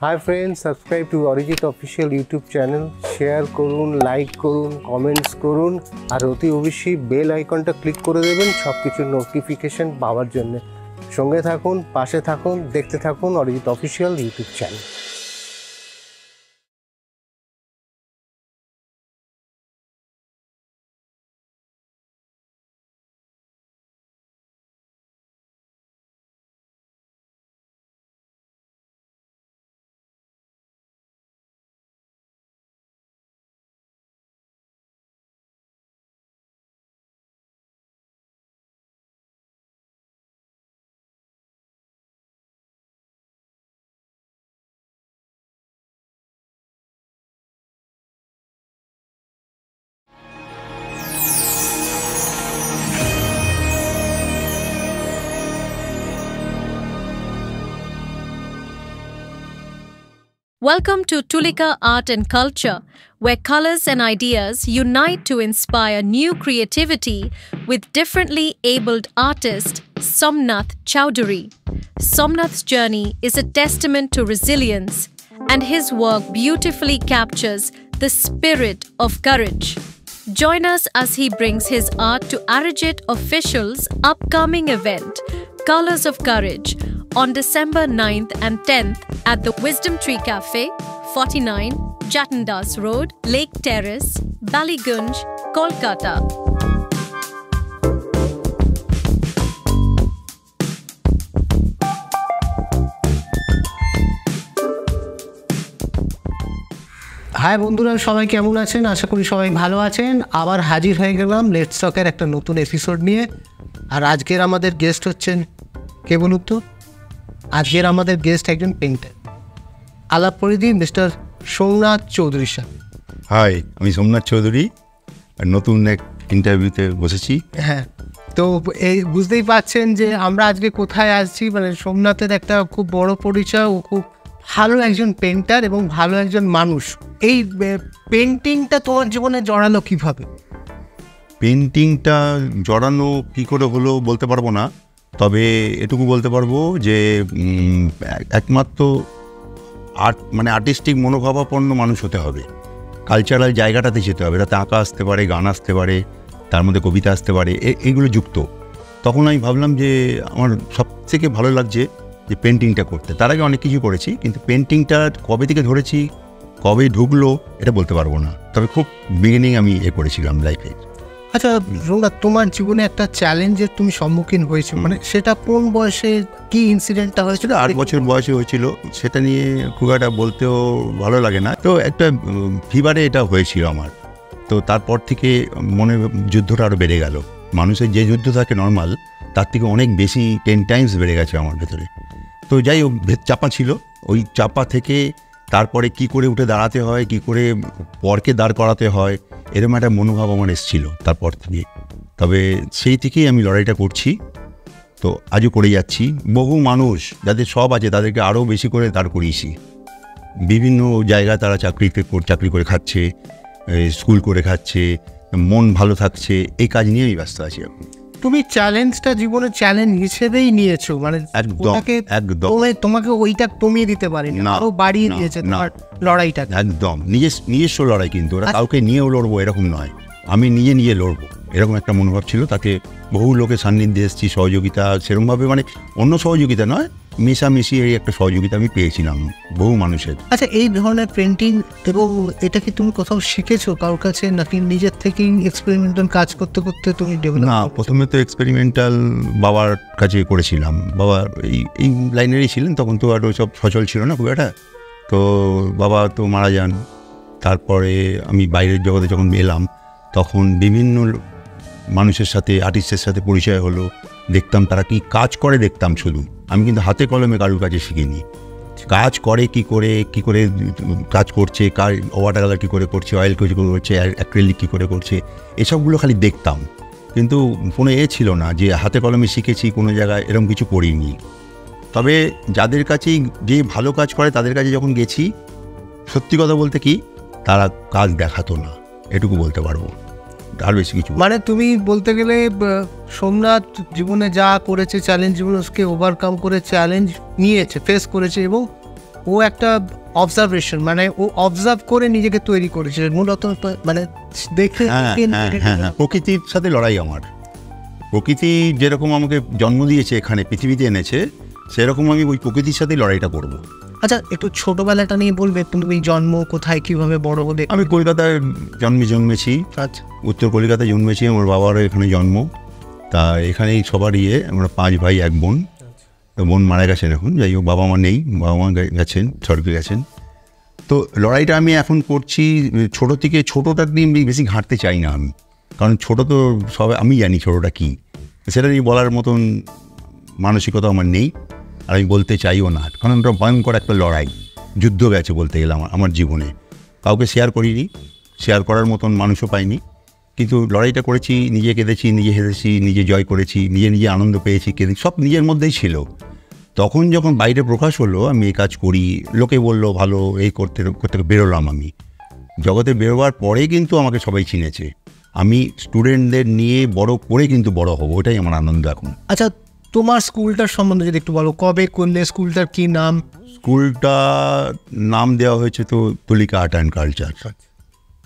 Hi friends, subscribe to Arijit official YouTube channel. Share করুন, like করুন, comments করুন, আর অতি অবশ্যই বেল আইকনটা ক্লিক করে দেবেন সব কিছুর নোটিফিকেশান পাওয়ার জন্য। সঙ্গে থাকুন, পাশে থাকুন, দেখতে থাকুন Arijit official YouTube channel. Welcome to Tulika Art and Culture, where colors and ideas unite to inspire new creativity with differently abled artist Somnath Chowdhury. Somnath's journey is a testament to resilience, and his work beautifully captures the spirit of courage. Join us as he brings his art to Arijit Official's upcoming event, Colors of Courage, on December 9th and 10th at the Wisdom Tree Cafe, 49 Jatandas Road, Lake Terrace, Ballygunge, Kolkata. Hi বন্ধুরা, সবাই কেমন আছেন? আশা করি সবাই ভালো আছেন। আবার হাজির হয়ে গেলাম লেটস টকের একটা নতুন এপিসোড নিয়ে। আর আজকের আমাদের গেস্ট হচ্ছেন, কে বলুন তো? আজকের আমাদের গেস্ট একজন পেইন্টার, আলাপ করে দিই মিস্টার সোমনাথ চৌধুরী সাহেব। হাই, আমি সোমনাথ চৌধুরী, নতুন এক ইন্টারভিউতে বসেছি। হ্যাঁ, তো এই বুঝতেই পারছেন যে আমরা আজকে কোথায় আসছি। মানে সোমনাথের একটা খুব বড় পরিচয়, ও খুব ভালো একজন পেইন্টার এবং ভালো একজন মানুষ। এই পেন্টিংটা তোমার জীবনে জড়ালো কিভাবে? পেন্টিংটা জড়ানো কী করে হলো বলতে পারবো না, তবে এটুকু বলতে পারবো যে একমাত্র আর্টিস্টিক মনোভাবাপন্ন মানুষ হতে হবে, কালচারাল জায়গাটাতে যেতে হবে। তাতে আঁকা আসতে পারে, গান আসতে পারে, তার মধ্যে কবিতা আসতে পারে, এইগুলো যুক্ত। তখন আমি ভাবলাম যে আমার সবথেকে ভালো লাগছে যে পেন্টিংটা করতে। তার আগে অনেক কিছু করেছি, কিন্তু পেন্টিংটা কবে থেকে ধরেছি, কবে ঢুকলো এটা বলতে পারবো না, তবে খুব বিগিনিং আমি করেছিলাম লাইফে। আচ্ছা সোমনাথ, তোমার জীবনে একটা চ্যালেঞ্জের তুমি সম্মুখীন হয়েছো, মানে সেটা কোন বয়সে, কি ইনসিডেন্টটা হয়েছিল? 8 বছর বয়সে হয়েছিল, সেটা নিয়ে খুব একটা বলতেও ভালো লাগে না। তো একটা ফিভারে এটা হয়েছিল আমার। তো তারপর থেকে মনে যুদ্ধটা আরও বেড়ে গেল। মানুষের যে যুদ্ধ থাকে নর্মাল, তার থেকে অনেক বেশি 10 টাইমস বেড়ে গেছে আমার ভেতরে। তো যাই হোক, চাপা ছিল। ওই চাপা থেকে তারপরে কি করে উঠে দাঁড়াতে হয়, কি করে পরকে দাঁড় করাতে হয়, এরকম একটা মনোভাব আমার এসেছিল তারপর থেকে। তবে সেই থেকেই আমি লড়াইটা করছি, তো আজও করে যাচ্ছি। বহু মানুষ যাদের সব আছে তাদেরকে আরও বেশি করে দাঁড় করিয়েছি। বিভিন্ন জায়গায় তারা চাকরি করে খাচ্ছে, স্কুল করে খাচ্ছে, মন ভালো থাকছে। এই কাজ নিয়ে আমি ব্যস্ত আছি এখন। তুমি চ্যালেঞ্জটা জীবনের চ্যালেঞ্জ হিসেবেই নিয়েছো, মানে একদম তোমাকে ওইটা কমিয়ে দিতে পারেনি, আরো বাড়িয়ে দিয়েছে তোমার লড়াইটা। একদম নিজস্ব লড়াই, কিন্তু ওরা কাউকে নিয়েও লড়বো এরকম নয়, আমি নিজে লড়বো এরকম একটা মনোভাব ছিল। তাতে বহু লোকের সান্নিধ্যে এসেছি, সহযোগিতা সেরকমভাবে, মানে অন্য সহযোগিতা নয়, মেশামেশি এই একটা সহযোগিতা আমি পেয়েছিলাম বহু মানুষের। আচ্ছা, এই ধরনের পেন্টিং এবং এটা কি তুমি কোথাও শিখেছো কারোর কাছে, নাকি নিজের থেকেই এক্সপেরিমেন্টাল কাজ করতে করতে তুমি ডেভেলপ? না, প্রথমে তো এক্সপেরিমেন্টাল বাবার কাছে করেছিলাম। বাবা এই লাইনেরই ছিলেন, তখন তো আর সব সচল ছিল না খুব একটা। তো বাবা তো মারা যান। তারপরে আমি বাইরের জগতে যখন এলাম, তখন বিভিন্ন মানুষের সাথে, আর্টিস্টের সাথে পরিচয় হলো। দেখতাম তারা কি কাজ করে, দেখতাম শুধু। আমি কিন্তু হাতে কলমে কারুর কাছে শিখিনি। কাজ করে কি করে কাজ করছে, ওয়াটার কালার কী করে করছে, অয়েল কী করে করছে, অ্যাক্রিলিক কী করে করছে, এসবগুলো খালি দেখতাম। কিন্তু কোনো ছিল না যে হাতে কলমে শিখেছি, কোনো জায়গায় এরকম কিছু করিনি। তবে যাদের কাছেই যে ভালো কাজ করে তাদের কাছে যখন গেছি, সত্যি কথা বলতে কি, তারা কাজ দেখাতো না, এটুকু বলতে পারবো। আর বেশি কিছু মানে তুমি বলতে গেলে সোমনাথ জীবনে যা করেছে, চ্যালেঞ্জ জীবনকে ওভারকাম করে চ্যালেঞ্জ নিয়েছে, ফেস করেছে এবং ও একটা অবজারভেশন, মানে ও অবজার্ভ করে নিজেকে তৈরি করেছে মূলত, মানে দেখে প্রকৃতির সাথে লড়াই আমার। প্রকৃতি যেরকম আমাকে জন্ম দিয়েছে, এখানে পৃথিবীতে এনেছে, সেরকম আমি ওই প্রকৃতির সাথে লড়াইটা করব। আচ্ছা, একটু ছোটবেলাটা নিয়ে বলবে, তুমি জন্ম কোথায়, কিভাবে বড় হলে? আমি কলকাতায় জন্মেছি। আচ্ছা, উত্তর কলকাতায় জন্মেছি, আমার বাবারও এখানে জন্ম। তা এখানেই সবার আমরা 5 ভাই 1 বোন। তো বোন মারা গেছেন এখন, যাই হোক বাবা মা নেই, বাবা মা গেছেন, স্বর্গে গেছেন। তো লড়াইটা আমি এখন করছি ছোটো থেকে। ছোটোটা নিয়ে বেশি ঘাঁটতে চাই না আমি, কারণ ছোটো তো সবাই, আমি জানি ছোটোটা কী, সেটা নিয়ে বলার মতন মানসিকতা আমার নেই, আর আমি বলতে চাইও না, কারণ ওটা ভয়ঙ্কর একটা লড়াই, যুদ্ধ গেছে বলতে গেলে আমার জীবনে। কাউকে শেয়ার করিনি, শেয়ার করার মতন মানুষও পাইনি, কিন্তু লড়াইটা করেছি, নিজে কেঁদেছি, নিজে হেসেছি, নিজে জয় করেছি, নিজে আনন্দ পেয়েছি, কেঁদেছি, সব নিজের মধ্যেই ছিল। তখন যখন বাইরে প্রকাশ হলো আমি এই কাজ করি, লোকে বললো ভালো, এই করতে করতে বেরোলাম। আমি জগতে বেরোবার পরে কিন্তু আমাকে সবাই চিনেছে। আমি স্টুডেন্টদের নিয়ে বড় করে কিন্তু বড় হব, ওটাই আমার আনন্দ এখন। আচ্ছা, তোমার স্কুলটার সম্বন্ধে যদি একটু বলো, কবে করলে, স্কুলটার কি নাম? স্কুলটা নাম দেওয়া হয়েছে তো তুলিকা আর্ট অ্যান্ড কালচার।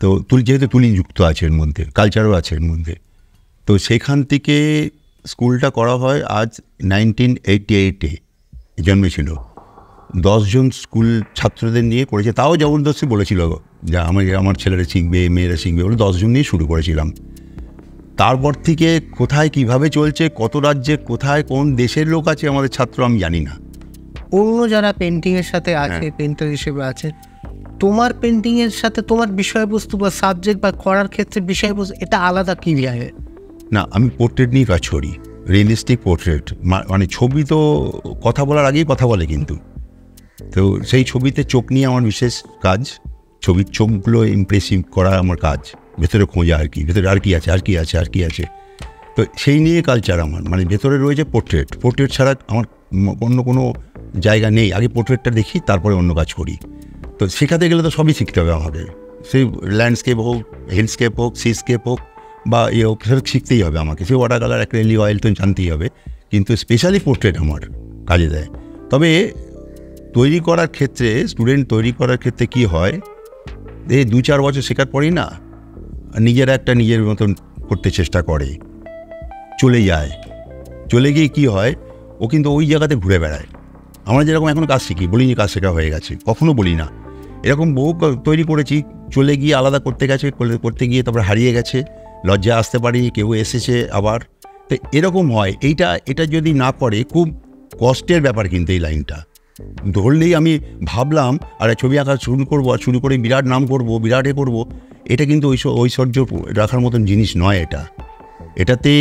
তো যেহেতু তুলি যুক্ত আছে এর মধ্যে, কালচারও আছে এর মধ্যে, তো সেখান থেকে স্কুলটা করা হয় আজ 1988-এ জন্মেছিল। 10 জন স্কুল ছাত্রদের নিয়ে করেছে, তাও জবরদস্তি বলেছিল যে আমার ছেলেরা শিখবে, মেয়েরা শিখবে, বলে 10 জন নিয়ে শুরু করেছিলাম। তারপর থেকে কোথায় কিভাবে চলছে, কত রাজ্যে কোথায় কোন দেশের লোক আছে আমাদের ছাত্র, আমি জানি না। অন্য যারা পেন্টিংয়ের সাথে আছে, পেন্টার হিসেবে আছে, তোমার পেন্টিংয়ের সাথে তোমার বিষয়বস্তু বা সাবজেক্ট বা করার ক্ষেত্রে বিষয়বস্তু এটা আলাদা কী হয়? না, আমি পোর্ট্রেট নিয়ে কাজ করি, রিয়েলিস্টিক পোর্ট্রেট, মানে ছবি তো কথা বলার আগেই কথা বলে, কিন্তু তো সেই ছবিতে চোখ নিয়ে আমার বিশেষ কাজ, ছবির চোখগুলো ইমপ্রেসিভ করা আমার কাজ, ভেতরে খোঁজা আর কি, ভেতরে আর কি আছে, আর কি আছে, আর কি আছে। তো সেই নিয়ে কালচার আমার, মানে ভেতরে রয়েছে পোর্ট্রেট ছাড়া আমার অন্য কোনো জায়গা নেই। আগে পোর্ট্রেটটা দেখি, তারপরে অন্য কাজ করি। তো শেখাতে গেলে তো সবই শিখতে হবে আমাদের, সেই ল্যান্ডস্কেপ হোক, হিলস্কেপ হোক, সিস্কেপ হোক বা ইয়ে হোক, সেটা শিখতেই হবে আমাকে। সেই ওয়াটার কালার, অ্যাক্রিলিক অয়েল তো জানতেই হবে, কিন্তু স্পেশালি পোর্ট্রেট আমার কাজে দেয়। তবে তৈরি করার ক্ষেত্রে, স্টুডেন্ট তৈরি করার ক্ষেত্রে কি হয়, এই 2-4 বছর শেখার পরেই না নিজের মতন করতে চেষ্টা করে, চলে যায়। চলে গিয়ে কি হয়, ও কিন্তু ওই জায়গাতে ঘুরে বেড়ায়। আমরা যেরকম এখন কাজ শিখি, বলিনি কাজ শেখা হয়ে গেছে, কখনো বলি না। এরকম বহু তৈরি করেছি, চলে গিয়ে আলাদা করতে করতে গিয়ে তারপরে হারিয়ে গেছে, লজ্জা আসতে পারি, কেউ এসেছে আবার। তো এরকম হয়। এটা যদি না করে, খুব কষ্টের ব্যাপার কিন্তু এই লাইনটা ধরলেই। আমি ভাবলাম আর ছবি আঁকা শুরু করবো, আর শুরু করে বিরাট নাম করবো, বিরাট করবো, এটা কিন্তু ঐশ্বর্য রাখার মতন জিনিস নয়। এটাতে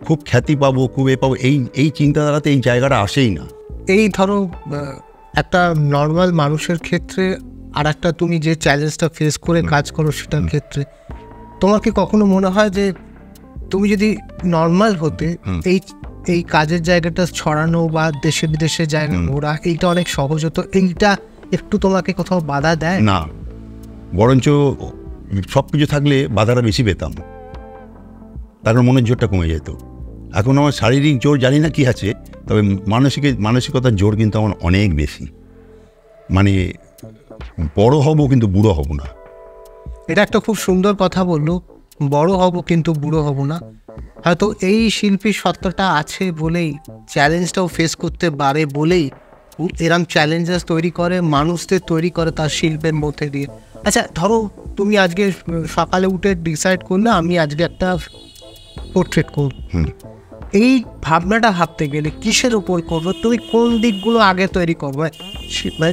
খুব খ্যাতি পাবো, খুব পাবো, এই চিন্তাধারাতে এই জায়গাটা আসেই না। এই ধরো একটা নর্মাল মানুষের ক্ষেত্রে, আর একটা তুমি যে চ্যালেঞ্জটা ফেস করে কাজ করো সেটার ক্ষেত্রে, তোমার কি কখনো মনে হয় যে তুমি যদি নর্মাল হতে এই কাজের জায়গাটা ছড়ানো বা দেশে বিদেশে জায়গা ঘোরা, এইটা অনেক সহজ হতো? এইটা একটু তোমাকে কোথাও বাধা দেয়? না, বরঞ্চ সব কিছু থাকলে বাধাটা বেশি পেতাম, তারপর মনের জোরটা কমে যেত। এখন আমার শারীরিক জোর জানি না কি আছে, তবে মানসিকতার জোর কিন্তু আমার অনেক বেশি। মানে বড় হব কিন্তু বুড়ো হব না। এটা একটা খুব সুন্দর কথা বললো, বড় হব কিন্তু বুড়ো হব না। হয়তো এই শিল্পীর সত্তাটা আছে বলেই, চ্যালেঞ্জটাও ফেস করতে পারে বলেই এরম চ্যালেঞ্জেস তৈরি করে, মানুষদের তৈরি করে তার শিল্পের মধ্যে দিয়ে। আচ্ছা, ধরো তুমি আজকে সকালে উঠে ডিসাইড করলে আমি আজকে একটা পোর্ট্রেট করব, এই ভাবনাটা ভাবতে গেলে কিসের উপর করবো, তুমি কোন দিকগুলো আগে তৈরি করবে,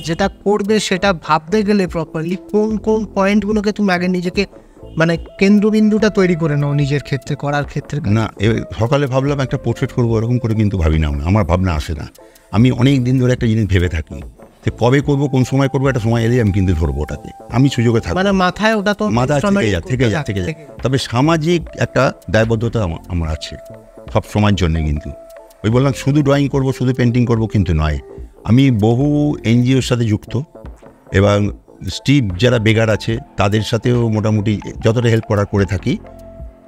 যেটা করবে সেটা ভাবতে গেলে প্রপারলি কোন কোন পয়েন্টগুলোকে তুমি আগে নিজেকে, মানে কেন্দ্রবিন্দুটা তৈরি করে নাও নিজের ক্ষেত্রে, করার ক্ষেত্রে? না, সকালে ভাবলাম একটা পোর্ট্রেট করবো, এরকম করে কিন্তু ভাবি না, আমার ভাবনা আসে না। আমি অনেক দিন ধরে একটা জিনিস ভেবে থাকি, যে কবে করবো, কোন সময় করবো, একটা সময় এলেই আমি কিন্তু ধরবো ওটাকে, আমি সুযোগে থাকবো, মানে মাথায় ওটা তো মাথায় থেকে যায়। তবে সামাজিক একটা দায়বদ্ধতা আমার আছে সব সময়ের জন্যে। কিন্তু ওই বললাম শুধু ড্রয়িং করবো, শুধু পেন্টিং করবো, কিন্তু নয়। আমি বহু এনজিওর সাথে যুক্ত, এবং স্ট্রিট যারা বেগার আছে তাদের সাথেও মোটামুটি যতটা হেল্প করার করে থাকি।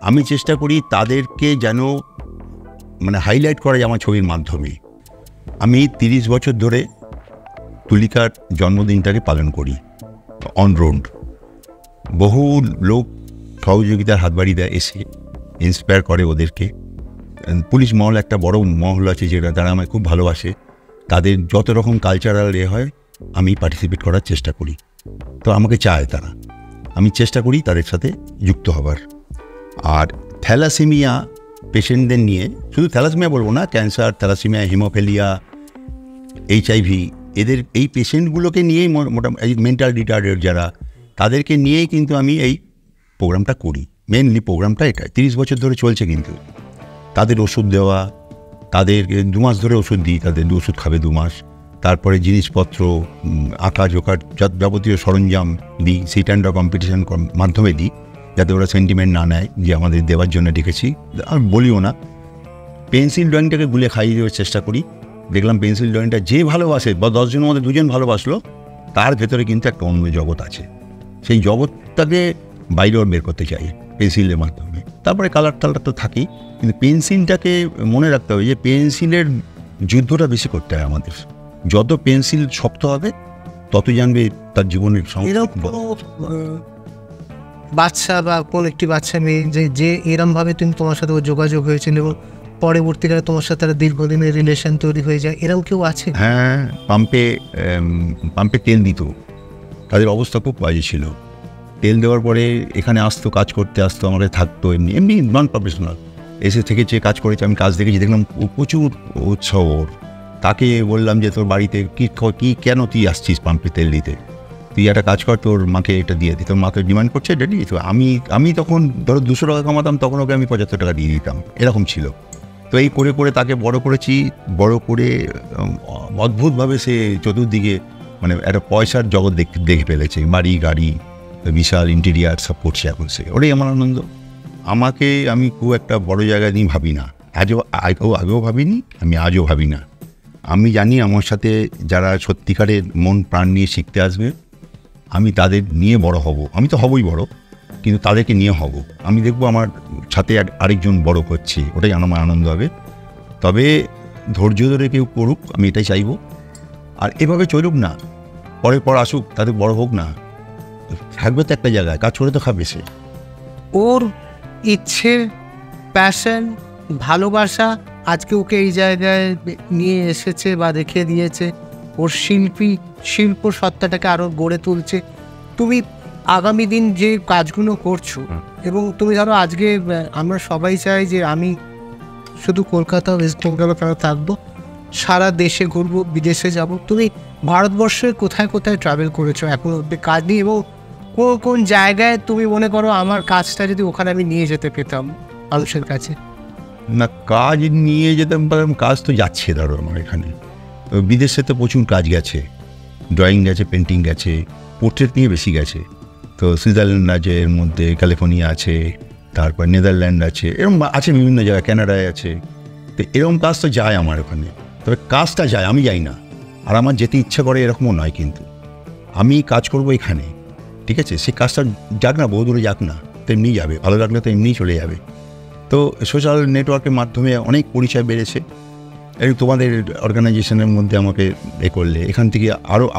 আমি চেষ্টা করি তাদেরকে যেন মানে হাইলাইট করা যায় আমার ছবির মাধ্যমে। আমি 30 বছর ধরে তুলিকার জন্মদিনটাকে পালন করি অন রোড। বহু লোক সহযোগিতার হাত বাড়ি দেয়, এসে ইন্সপায়ার করে ওদেরকে। পুলিশ মহল একটা বড় মহল আছে যেটা তারা আমায় খুব ভালোবাসে, তাদের যত রকম কালচারাল হয় আমি পার্টিসিপেট করার চেষ্টা করি। তো আমাকে চায় তারা, আমি চেষ্টা করি তাদের সাথে যুক্ত হবার। আর থ্যালাসেমিয়া পেশেন্টদের নিয়ে, শুধু থ্যালাসেমিয়া বলবো না, ক্যান্সার, থ্যালাসেমিয়া, হিমোফেলিয়া, HIV, এদের এই পেশেন্টগুলোকে নিয়েই মোটামুটি মেন্টাল রিটার্ডেড যারা, তাদেরকে নিয়েই কিন্তু আমি এই প্রোগ্রামটা করি। মেনলি প্রোগ্রামটা এটা 30 বছর ধরে চলছে। কিন্তু তাদের ওষুধ দেওয়া, তাদেরকে 2 মাস ধরে ওষুধ দিই, তাদের ওষুধ খাবে 2 মাস, তারপরে জিনিসপত্র, আঁকা জোকার যাবতীয় সরঞ্জাম দিই, সিট অ্যান্ড কম্পিটিশন মাধ্যমে দিই, যাতে ওরা সেন্টিমেন্ট না নেয় যে আমাদের দেওয়ার জন্য ডেকেছি। আর বলিও না, পেন্সিল ড্রয়িংটাকে গুলে খাইয়ে দেওয়ার চেষ্টা করি। দেখলাম পেন্সিল ড্রয়িংটা যে ভালোবাসে, বা 10 জনের মধ্যে 2 জন ভালোবাসলো, তার ভেতরে কিন্তু একটা অন্য জগৎ আছে। সেই জগৎটাকে বাইরে বের করতে চাই পেন্সিলের মাধ্যমে। তারপরে কালার টালার তো থাকেই, কিন্তু পেন্সিলটাকে মনে রাখতে হবে যে পেন্সিলের যুদ্ধটা বেশি করতে হয় আমাদের। যত পেন্সিল শক্ত হবে তত জানবে তার জীবনের বাচ্চা বা কোন একটি বাচ্চা মেয়ে যে এরমভাবে তুমি তোমার সাথে যোগাযোগ হয়েছিল এবং পরবর্তীকালে তোমার সাথে তারা দীর্ঘদিনের রিলেশন তৈরি হয়ে যায়, এরকম কেউ আছে? হ্যাঁ, পাম্পে তেল দিত, তাদের অবস্থা খুব বাজে ছিল। তেল দেওয়ার পরে এখানে আসতো, কাজ করতে আসতো, আমাকে থাকতো, এমনি নন প্রফেশনাল, এসে থেকেছে, কাজ করেছে, আমি কাজ দেখেছি, দেখলাম প্রচুর উৎসাহ। তাকে বললাম যে তোর বাড়িতে কি কেন তুই আসছিস পাম্পে তেল দিতে, তুই একটা কাজ কর, তোর মাকে এটা দিয়ে দিই। তোর মাকে ডিমান্ড করছে ডেলি। তো আমি তখন ধরো 200 টাকা কামাতাম, তখন ওকে আমি 75 টাকা দিয়ে দিতাম, এরকম ছিল। তো এই করে করে তাকে বড় করেছি। বড় করে অদ্ভুতভাবে সে চতুর্দিকে মানে একটা পয়সার জগৎ দেখে ফেলেছে, বাড়ি গাড়ি, বিশাল ইন্টেরিয়ার সব করছে এখন সে। ওটাই আমার আনন্দ। আমি খুব একটা বড় জায়গায় নিয়ে ভাবি না, আগেও ভাবিনি, আমি আজও ভাবি না। আমি জানি আমার সাথে যারা সত্যিকারের মন প্রাণ নিয়ে শিখতে আসবে, আমি তাদের নিয়ে বড় হব। আমি তো হবই বড়, কিন্তু তাদেরকে নিয়ে হব। আমি দেখবো আমার সাথে আরেকজন বড় করছে, ওটাই আমার আনন্দ হবে। তবে ধৈর্য ধরে কেউ করুক, আমি এটাই চাইব। আর এভাবে চলুক না, পর আসুক, তাদের বড় হোক না, থাকবে তো একটা জায়গায়, কাজ করে তো খাবে সে। ওর ইচ্ছে, প্যাশন, ভালোবাসা আজকে ওকে এই জায়গায় নিয়ে এসেছে বা রেখে দিয়েছে। ওর শিল্প সত্তাটাকে আরও গড়ে তুলছে। তুমি আগামী দিন যে কাজগুলো করছো, এবং তুমি ধরো আজকে আমরা সবাই চাই যে আমি শুধু কলকাতা, ওয়েস্ট বেঙ্গলে কেন থাকবো, সারা দেশে ঘুরবো, বিদেশে যাব। তুমি ভারতবর্ষের কোথায় কোথায় ট্রাভেল করেছো এখন অব্দি কাজ নিয়ে, এবং কোন কোন জায়গায় তুমি মনে করো আমার কাজটা যদি ওখানে আমি নিয়ে যেতে পেতাম মানুষের কাছে? না, কাজ নিয়ে যেতে পারলাম, কাজ তো যাচ্ছে। ধরো আমার এখানে বিদেশে তো প্রচুর কাজ গেছে, ড্রয়িং গেছে, পেন্টিং গেছে, পোর্ট্রেট নিয়ে বেশি গেছে। তো সুইজারল্যান্ড আছে, এর মধ্যে ক্যালিফোর্নিয়া আছে, তারপর নেদারল্যান্ড আছে, এরকম আছে বিভিন্ন জায়গায়, কানাডায় আছে। তো এরকম কাজ তো যায় আমার ওখানে। তবে কাজটা যায়, আমি যাই না। আর আমার যেতে ইচ্ছা করে এরকমও নয়, কিন্তু আমি কাজ করব এখানে, ঠিক আছে? সেই কাজটা যাক না, বহু দূরে যাক না, তো এমনি যাবে, ভালো লাগলে তো এমনিই চলে যাবে। তো সোশ্যাল নেটওয়ার্কের মাধ্যমে অনেক পরিচয় বেড়েছে। এই তোমাদের অর্গানাইজেশনের মধ্যে আমাকে করলে এখান থেকে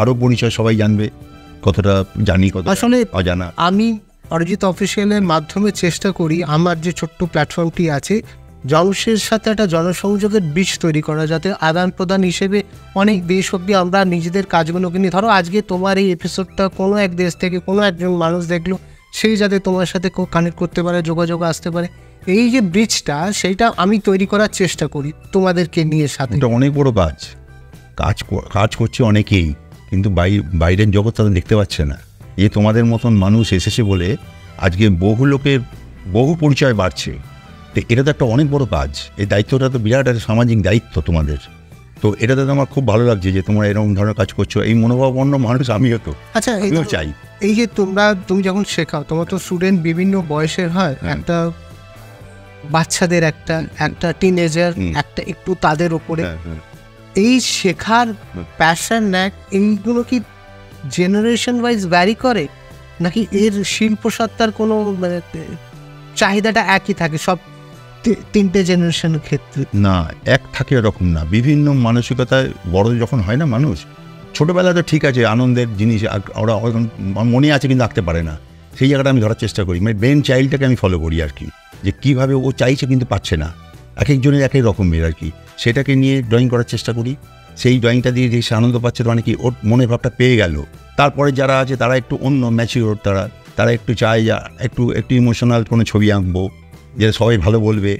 আরও পরিচয় সবাই জানবে, কতটা জানি, কত আসলে অজানা। আমি অরিজিৎ অফিসিয়ালের মাধ্যমে চেষ্টা করি আমার যে ছোট্ট প্ল্যাটফর্মটি আছে, জনসের সাথে একটা জনসংযোগের বীজ তৈরি করা, যাতে আদান প্রদান হিসেবে অনেক দেশ অব্দি আমরা নিজেদের কাজগুলোকে নিয়ে, ধরো আজকে তোমার এই এপিসোডটা কোনো এক দেশ থেকে কোনো একজন মানুষ দেখলো, সেই যাতে তোমার সাথে কানেক্ট করতে পারে, যোগাযোগ আসতে পারে, এই যে ব্রিজটা, সেইটা আমি তৈরি করার চেষ্টা করি তোমাদেরকে নিয়ে সাথে। এটা অনেক বড় কাজ করছে অনেকেই, কিন্তু বাইরের জগৎ তাদের দেখতে পাচ্ছে না। এই তোমাদের মতন মানুষ এসেছে বলে আজকে বহু লোকের বহু পরিচয় বাড়ছে। তো এটা তো একটা অনেক বড় কাজ। এই দায়িত্বটা তো বিরাট একটা সামাজিক দায়িত্ব তোমাদের। তো এটাতে তো আমার খুব ভালো লাগছে যে তোমরা এরকম ধরনের কাজ করছো। এই মনোভাবাপন্ন মানুষ আমিও তো, আচ্ছা, আমিও চাই। এই যে তুমি যখন শেখাও, তোমার তো স্টুডেন্ট বিভিন্ন বয়সের হয়, একটা বাচ্চাদের, একটা টিনেজার, একটা একটু তাদের ওপরে, এই শেখার প্যাশন, এইগুলো কি জেনারেশন ওয়াইজ ভ্যারি করে, নাকি এর শিল্প সত্তার কোনো মানে চাহিদাটা একই থাকে সব 3টে জেনারেশনের ক্ষেত্রে? না, এক থাকে এরকম না, বিভিন্ন মানসিকতায় বড় যখন হয় না মানুষ, ছোটোবেলা তো ঠিক আছে, আনন্দের জিনিস, ওরা মনে আছে কিন্তু আঁকতে পারে না, সেই জায়গাটা আমি ধরার চেষ্টা করি, মানে ব্রেন চাইল্ডটাকে আমি ফলো করি আর কি, যে কীভাবে ও চাইছে কিন্তু পাচ্ছে না, এক একজনের এক এক রকমের আর কি, সেটাকে নিয়ে ড্রয়িং করার চেষ্টা করি। সেই ড্রয়িংটা দিয়ে যে সে আনন্দ পাচ্ছে, মানে কি ওর মনের ভাবটা পেয়ে গেল। তারপরে যারা আছে তারা একটু অন্য ম্যাচিওর, তারা একটু চায় একটু ইমোশনাল কোনো ছবি আঁকবো, যেটা সবাই ভালো বলবে,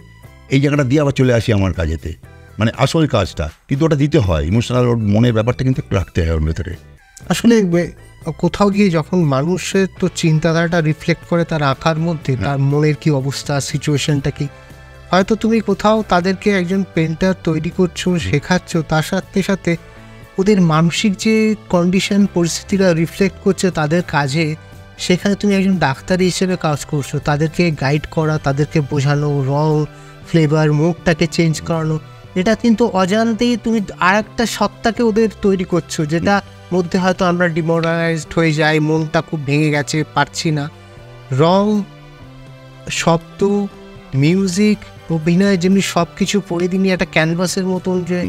এই জায়গাটা দিয়ে আবার চলে আসি আমার কাজেতে, মানে আসল কাজটা কিন্তু ওটা দিতে হয়, ইমোশনাল ওর মনের ব্যাপারটা কিন্তু একটু রাখতে হয় ওর ভেতরে। আসলে কোথাও গিয়ে যখন মানুষের তো চিন্তাধারাটা রিফ্লেক্ট করে তার আঁকার মধ্যে, তার মনের কি অবস্থা, সিচুয়েশনটা কি, হয়তো তুমি কোথাও তাদেরকে একজন পেন্টার তৈরি করছো, শেখাচ্ছ, তার সাথে সাথে ওদের মানসিক যে কন্ডিশন, পরিস্থিতিটা রিফ্লেক্ট করছে তাদের কাজে, সেখানে তুমি একজন ডাক্তার হিসেবে কাজ করছো, তাদেরকে গাইড করা, তাদেরকে বোঝানো, রং, ফ্লেভার, মুখটাকে চেঞ্জ করানো, এটা কিন্তু অজান্তেই তুমি আর একটা সত্তাকে ওদের তৈরি করছো, যেটা মধ্যে হয়তো আমরা ডিমোরালাইজড হয়ে যাই, মনটা খুব ভেঙে গেছে, পারছি না। রং, শব্দ, মিউজিক, অভিনয়, যেমনি সব কিছু পড়ে দিনই একটা ক্যানভাসের মতন যে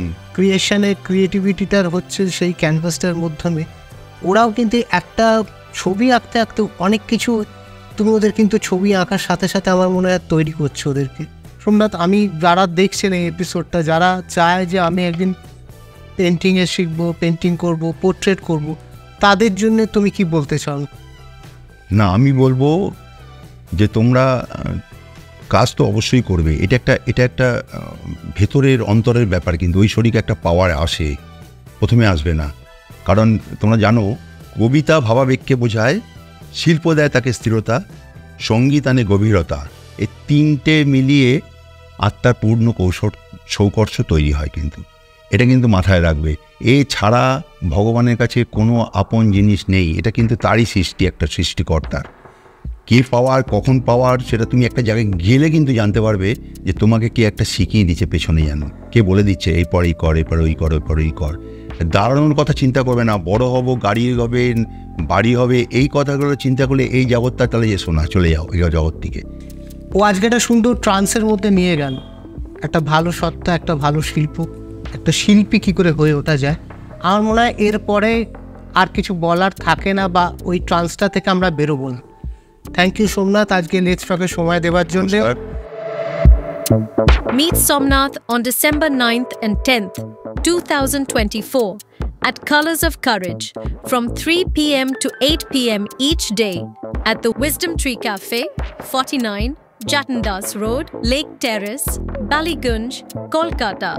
ক্রিয়েটিভিটিটার হচ্ছে সেই ক্যানভাসটার মাধ্যমে ওরাও কিন্তু একটা ছবি আঁকতে আঁকতে অনেক কিছু তুমি ওদের কিন্তু ছবি আঁকার সাথে সাথে আমার মনে হয় তৈরি করছো ওদেরকে। সোমনাথ, আমি যারা দেখছেন এই এপিসোডটা, যারা চায় যে আমি একদিন পেন্টিংয়ে শিখবো, পেন্টিং করব, পোর্ট্রেট করব, তাদের জন্য তুমি কি বলতে চাও? না, আমি বলবো যে তোমরা কাজ তো অবশ্যই করবে, এটা একটা ভেতরের অন্তরের ব্যাপার, কিন্তু ঐশ্বরিক একটা পাওয়ার আসে, প্রথমে আসবে না। কারণ তোমরা জানো, কবিতা ভাবাবেগকে বোঝায়, শিল্প দেয় তাকে স্থিরতা, সঙ্গীত আনে গভীরতা, এই তিনটে মিলিয়ে আত্মার পূর্ণ সৌকর্ষ তৈরি হয়। কিন্তু এটা কিন্তু মাথায় রাখবে, ছাড়া ভগবানের কাছে কোনো আপন জিনিস নেই, এটা কিন্তু তারই সৃষ্টি, একটা সৃষ্টিকর্তার। কে পাওয়ার, কখন পাওয়ার, সেটা তুমি একটা জায়গায় গেলে কিন্তু জানতে পারবে যে তোমাকে কে একটা শিখিয়ে দিচ্ছে পেছনে, জানো কে বলে দিচ্ছে এরপর এই কর, এরপর ওই কর, এরপর ওই কর। দাঁড়ানোর কথা চিন্তা করবে না, বড় হব, গাড়ি হবে, বাড়ি হবে, এই কথাগুলো চিন্তা করলে এই জগৎটা তাহলে যে শোনা চলে যাও এই জগৎ থেকে। ও আজকে একটা সুন্দর ট্রান্সের মধ্যে নিয়ে গেল, একটা ভালো সত্তা, একটা ভালো শিল্প, একটা শিল্পী কী করে হয়ে ওঠা যায়। আমার মনে হয় এরপরে আর কিছু বলার থাকে না, বা ওই ট্রান্সটা থেকে আমরা বেরোবো না। থ্যাংক ইউ সোমনাথ, আজকে লেটস টকে সময় দেওয়ার জন্য। Meet Somnath on December 9th and 10th, 2024 at Colors of Courage from 3 p.m. to 8 p.m. each day at the Wisdom Tree Cafe, 49 Jatandas Road, Lake Terrace, Ballygunge, Kolkata.